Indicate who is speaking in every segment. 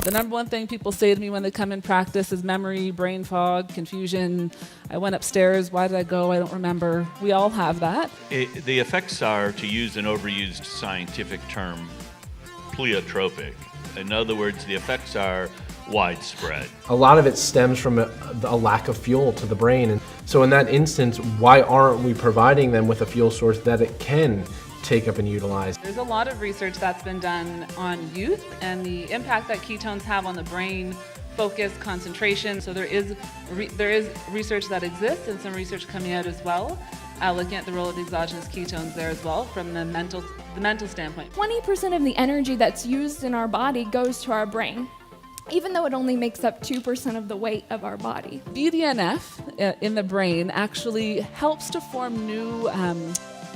Speaker 1: The number one thing people say to me when they come in practice is memory, brain fog, confusion. I went upstairs, why did I go? I don't remember. We all have that.
Speaker 2: The effects are, to use an overused scientific term, pleiotropic. In other words, the effects are widespread.
Speaker 3: A lot of it stems from a lack of fuel to the brain. And so in that instance, why aren't we providing them with a fuel source that it can take up and utilize?
Speaker 1: There's a lot of research that's been done on youth and the impact that ketones have on the brain, focus, concentration. So there is research that exists and some research coming out as well, looking at the role of exogenous ketones there as well from the mental standpoint.
Speaker 4: 20% of the energy that's used in our body goes to our brain, even though it only makes up 2% of the weight of our body.
Speaker 1: BDNF in the brain actually helps to form new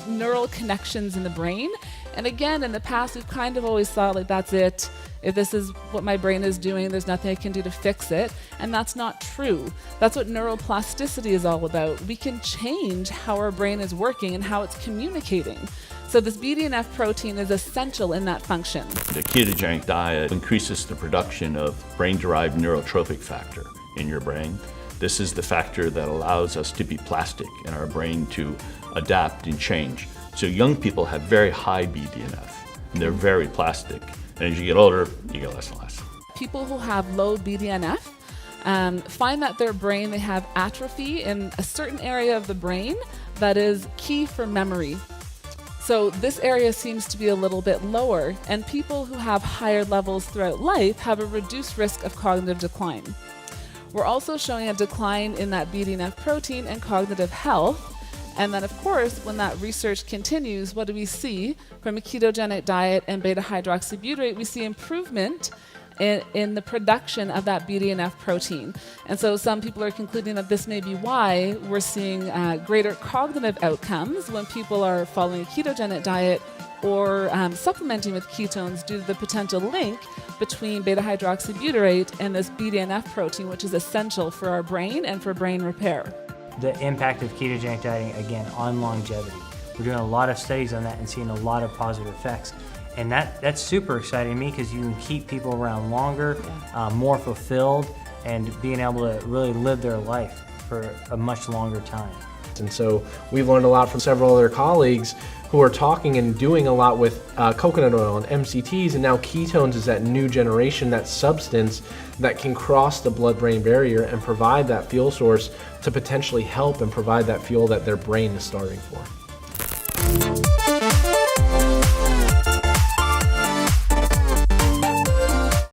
Speaker 1: neural connections in the brain. And again, in the past, we've kind of always thought like, that's it. If this is what my brain is doing, there's nothing I can do to fix it. And that's not true. That's what neuroplasticity is all about. We can change how our brain is working and how it's communicating. So this BDNF protein is essential in that function.
Speaker 2: The ketogenic diet increases the production of brain-derived neurotrophic factor in your brain. This is the factor that allows us to be plastic in our brain to adapt and change. So young people have very high BDNF and they're very plastic. And as you get older, you get less and less.
Speaker 1: People who have low BDNF find that their brain, they have atrophy in a certain area of the brain that is key for memory. So this area seems to be a little bit lower, and people who have higher levels throughout life have a reduced risk of cognitive decline. We're also showing a decline in that BDNF protein and cognitive health. And then, of course, when that research continues, what do we see from a ketogenic diet and beta-hydroxybutyrate? We see improvement in the production of that BDNF protein. And so some people are concluding that this may be why we're seeing greater cognitive outcomes when people are following a ketogenic diet or supplementing with ketones due to the potential link between beta-hydroxybutyrate and this BDNF protein, which is essential for our brain and for brain repair.
Speaker 5: The impact of ketogenic dieting, again, on longevity. We're doing a lot of studies on that and seeing a lot of positive effects. And that's super exciting to me because you can keep people around longer, more fulfilled, and being able to really live their life for a much longer time.
Speaker 3: And so we've learned a lot from several other colleagues who are talking and doing a lot with coconut oil and MCTs, and now ketones is that new generation, that substance that can cross the blood-brain barrier and provide that fuel source to potentially help and provide that fuel that their brain is starving for.